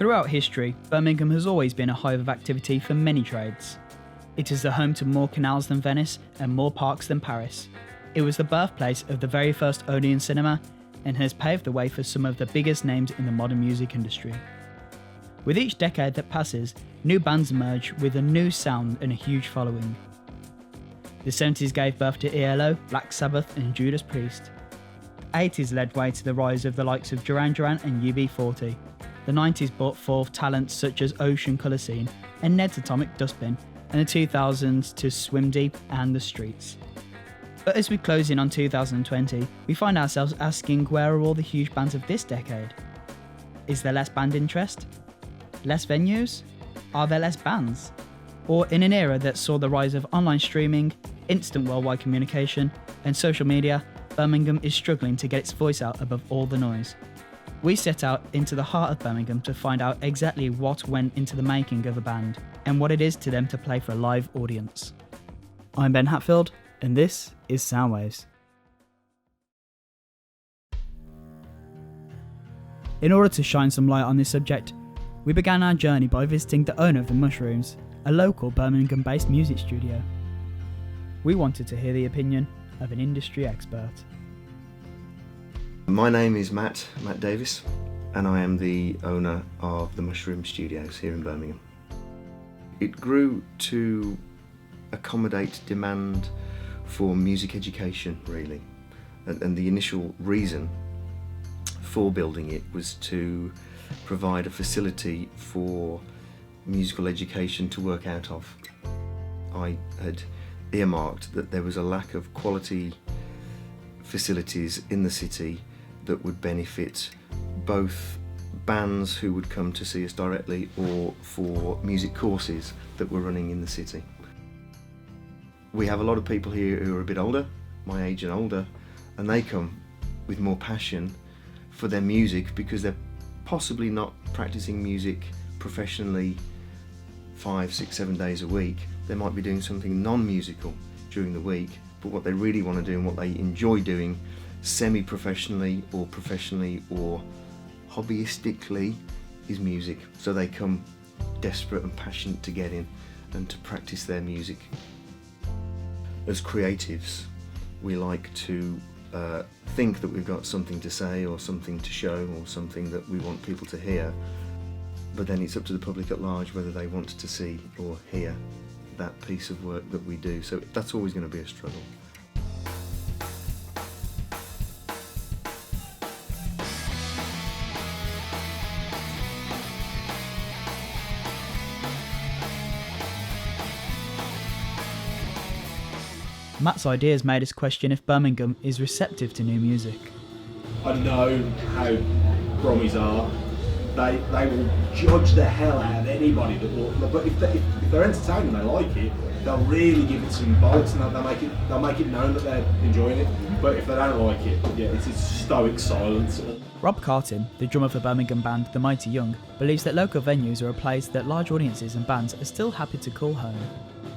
Throughout history, Birmingham has always been a hive of activity for many trades. It is the home to more canals than Venice and more parks than Paris. It was the birthplace of the very first Odeon cinema and has paved the way for some of the biggest names in the modern music industry. With each decade that passes, new bands emerge with a new sound and a huge following. The 70s gave birth to ELO, Black Sabbath and Judas Priest. 80s led way to the rise of the likes of Duran Duran and UB40. The 90s brought forth talents such as Ocean Colour Scene and Ned's Atomic Dustbin, and the 2000s to Swim Deep and The Streets. But as we close in on 2020, we find ourselves asking, where are all the huge bands of this decade? Is there less band interest? Less venues? Are there less bands? Or in an era that saw the rise of online streaming, instant worldwide communication, and social media, Birmingham is struggling to get its voice out above all the noise. We set out into the heart of Birmingham to find out exactly what went into the making of a band and what it is to them to play for a live audience. I'm Ben Hatfield, and this is Soundwaves. In order to shine some light on this subject, we began our journey by visiting the owner of the Mushrooms, a local Birmingham-based music studio. We wanted to hear the opinion of an industry expert. My name is Matt Davis, and I am the owner of the Mushroom Studios here in Birmingham. It grew to accommodate demand for music education, really, and the initial reason for building it was to provide a facility for musical education to work out of. I had earmarked that there was a lack of quality facilities in the city that would benefit both bands who would come to see us directly or for music courses that were running in the city. We have a lot of people here who are a bit older, my age and older, and they come with more passion for their music because they're possibly not practicing music professionally 5, 6, 7 days a week. They might be doing something non-musical during the week, but what they really want to do and what they enjoy doing semi-professionally or professionally or hobbyistically is music. So they come desperate and passionate to get in and to practice their music. As creatives, we like to think that we've got something to say or something to show or something that we want people to hear, but then it's up to the public at large whether they want to see or hear that piece of work that we do. So that's always going to be a struggle. Matt's ideas made us question if Birmingham is receptive to new music. I know how Brummies are. They will judge the hell out of anybody that walks. But if they're entertaining, they like it, they'll really give it some bolts and they'll make it known that they're enjoying it. But if they don't like it, yeah, it's stoic silence. Rob Cartin, the drummer for Birmingham band The Mighty Young, believes that local venues are a place that large audiences and bands are still happy to call home.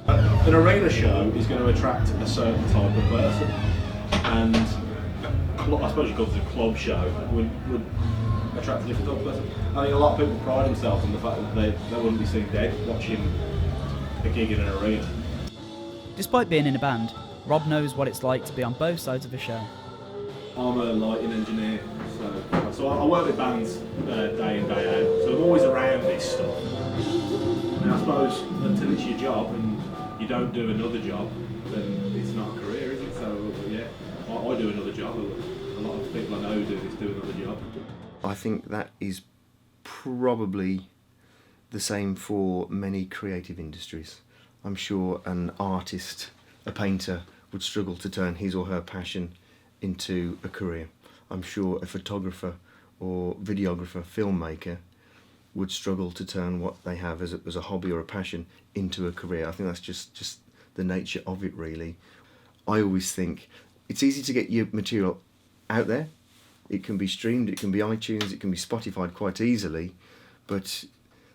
An arena show is going to attract a certain type of person, and I suppose you call it a club show would attract a different type of person. I think a lot of people pride themselves on the fact that they wouldn't be seen dead watching a gig in an arena. Despite being in a band, Rob knows what it's like to be on both sides of a show. I'm a lighting engineer, so I work with bands day in, day out, so I'm always around this stuff. And I suppose until it's your job and you don't do another job, then it's not a career, is it? So yeah, I do another job. A lot of people I know who do this do another job. I think that is probably the same for many creative industries. I'm sure an artist, a painter, would struggle to turn his or her passion into a career. I'm sure a photographer or videographer, filmmaker, would struggle to turn what they have as a hobby or a passion into a career. I think that's just the nature of it, really. I always think it's easy to get your material out there. It can be streamed, it can be iTunes, it can be Spotify'd quite easily, but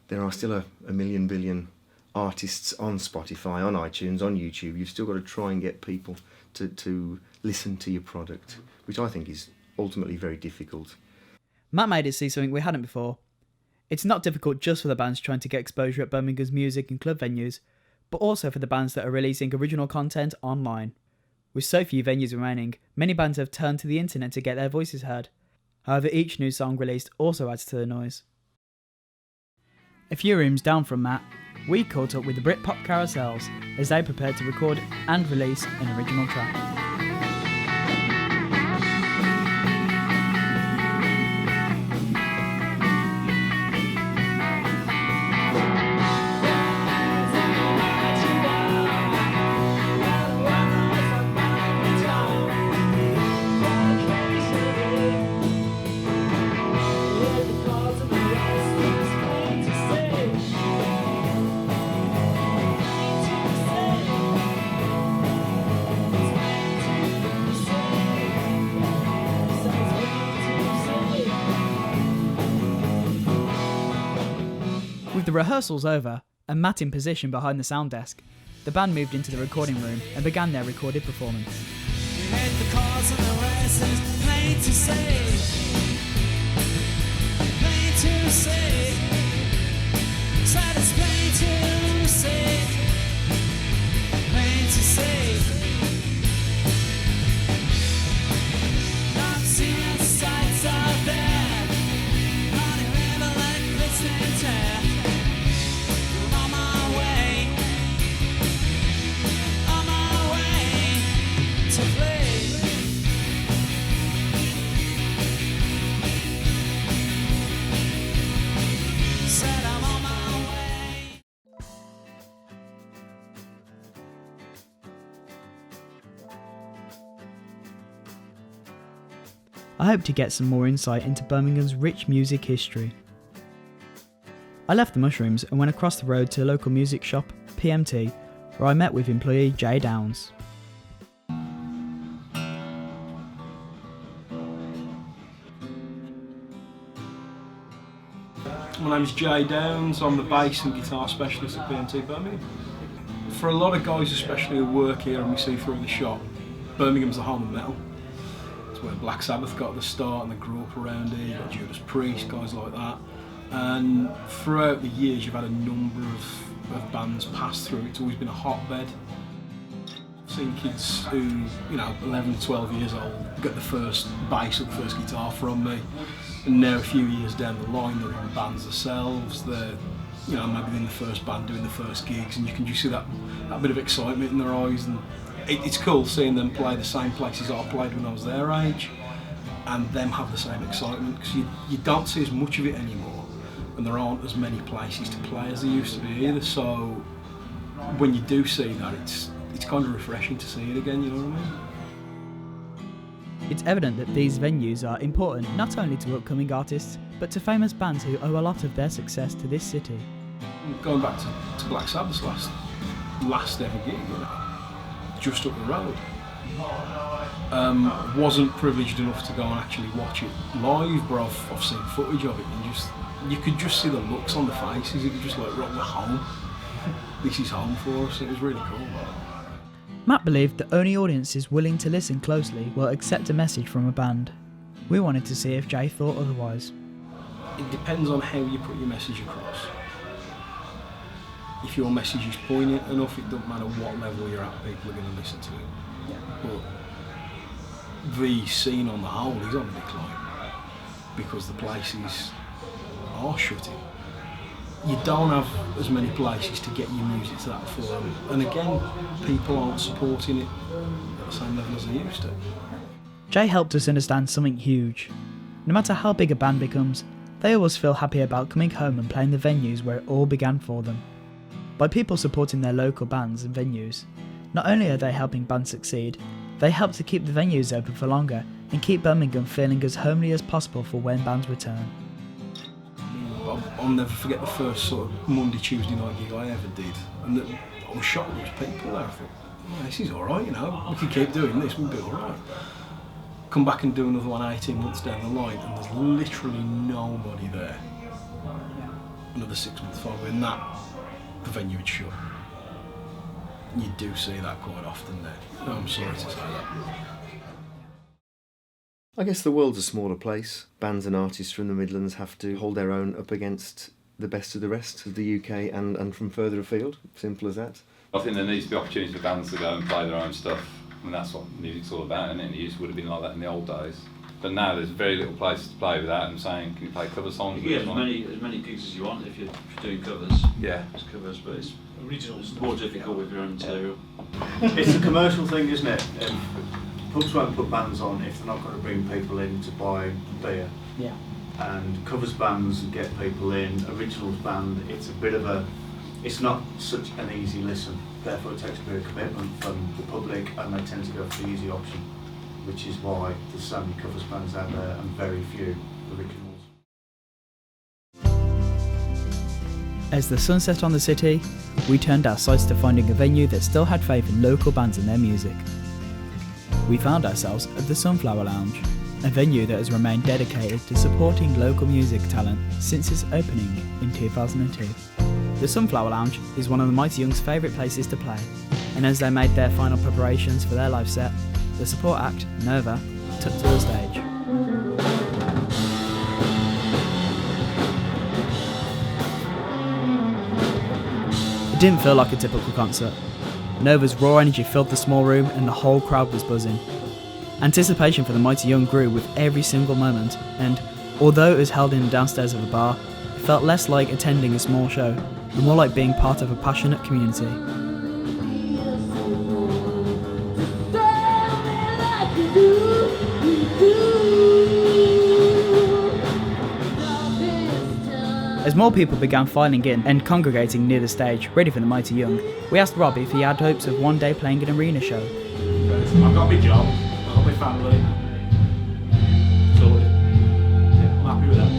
there are still a million billion artists on Spotify, on iTunes, on YouTube. You've still got to try and get people to listen to your product, which I think is ultimately very difficult. Matt made us see something we hadn't before. It's not difficult just for the bands trying to get exposure at Birmingham's music and club venues, but also for the bands that are releasing original content online. With so few venues remaining, many bands have turned to the internet to get their voices heard. However, each new song released also adds to the noise. A few rooms down from Matt, we caught up with the Britpop Carousels as they prepared to record and release an original track. With the rehearsals over, and Matt in position behind the sound desk, the band moved into the recording room and began their recorded performance. I hope to get some more insight into Birmingham's rich music history. I left the Mushrooms and went across the road to a local music shop, PMT, where I met with employee Jay Downs. My name's Jay Downs, I'm the bass and guitar specialist at PMT Birmingham. For a lot of guys especially who work here and we see through the shop, Birmingham's the home of metal. It's where Black Sabbath got the start and they grew up around here. You've got Judas Priest, guys like that. And throughout the years you've had a number of bands pass through. It's always been a hotbed. I've seen kids who, 11, 12 years old, get the first bass or the first guitar from me. And now a few years down the line they're in bands themselves, they're maybe in the first band doing the first gigs, and you can just see that bit of excitement in their eyes, and it's cool seeing them play the same places I played when I was their age and them have the same excitement, because you don't see as much of it anymore and there aren't as many places to play as there used to be either, so when you do see that it's kind of refreshing to see it again, you know what I mean? It's evident that these venues are important not only to upcoming artists, but to famous bands who owe a lot of their success to this city. Going back to Black Sabbath's last ever gig, just up the road. Wasn't privileged enough to go and actually watch it live, but I've seen footage of it, and you could just see the looks on the faces. It was just like, right, we're home. This is home for us. It was really cool. Matt believed that only audiences willing to listen closely will accept a message from a band. We wanted to see if Jay thought otherwise. It depends on how you put your message across. If your message is poignant enough, it doesn't matter what level you're at, people are going to listen to it. But the scene on the whole is on the decline because the places are shutting. You don't have as many places to get your music to that forum, and again, people aren't supporting it at the same level as they used to. Jay helped us understand something huge. No matter how big a band becomes, they always feel happy about coming home and playing the venues where it all began for them. By people supporting their local bands and venues, not only are they helping bands succeed, they help to keep the venues open for longer and keep Birmingham feeling as homely as possible for when bands return. I'll never forget the first sort of Monday, Tuesday night gig I ever did, and I was shocked there was people there. I thought, this is alright, we can keep doing this, we'll be alright. Come back and do another one 18 months down the line and there's literally nobody there. Another 6 months following that, the venue had shut. And you do see that quite often there. I'm sorry to say that. I guess the world's a smaller place. Bands and artists from the Midlands have to hold their own up against the best of the rest of the UK and from further afield. Simple as that. I think there needs to be opportunities for bands to go and play their own stuff, and that's what music's all about, isn't it? It would have been like that in the old days. But now there's very little places to play without them saying, can you play cover songs? You can get as many gigs as you want if you're doing covers. Yeah. It's covers, but it's Originals. more difficult with your own material. It's a commercial thing, isn't it? Pubs won't put bands on if they're not going to bring people in to buy beer. Yeah. And covers bands get people in. Originals band, it's not such an easy listen. Therefore, it takes a bit of commitment from the public, and they tend to go for the easy option, which is why there's so many covers bands out there and very few originals. As the sun set on the city, we turned our sights to finding a venue that still had faith in local bands and their music. We found ourselves at the Sunflower Lounge, a venue that has remained dedicated to supporting local music talent since its opening in 2002. The Sunflower Lounge is one of the Mighty Young's favourite places to play, and as they made their final preparations for their live set, the support act, Nova, took to the stage. It didn't feel like a typical concert. Nova's raw energy filled the small room and the whole crowd was buzzing. Anticipation for the Mighty Young grew with every single moment, and although it was held in the downstairs of a bar, it felt less like attending a small show and more like being part of a passionate community. As more people began filing in and congregating near the stage, ready for the Mighty Young, we asked Rob if he had hopes of one day playing an arena show. I've got my job, I've got my family. So, yeah, I'm happy with that.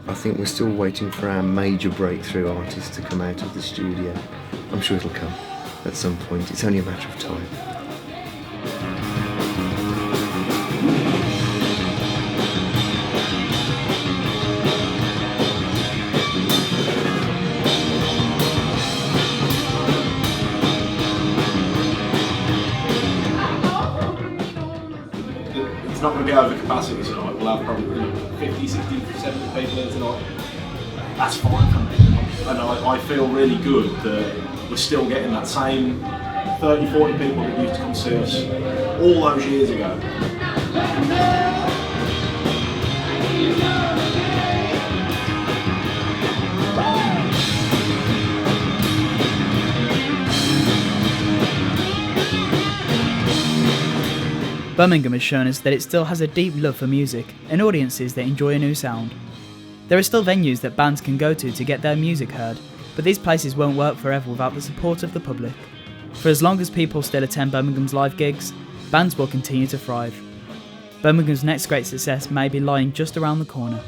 I think we're still waiting for our major breakthrough artist to come out of the studio. I'm sure it'll come at some point. It's only a matter of time. It's not going to be over capacity tonight. We'll have probably 50, 60, 70 people in tonight. That's fine for me. And I feel really good that we're still getting that same 30, 40 people that used to come see us all those years ago. Birmingham has shown us that it still has a deep love for music and audiences that enjoy a new sound. There are still venues that bands can go to get their music heard, but these places won't work forever without the support of the public. For as long as people still attend Birmingham's live gigs, bands will continue to thrive. Birmingham's next great success may be lying just around the corner.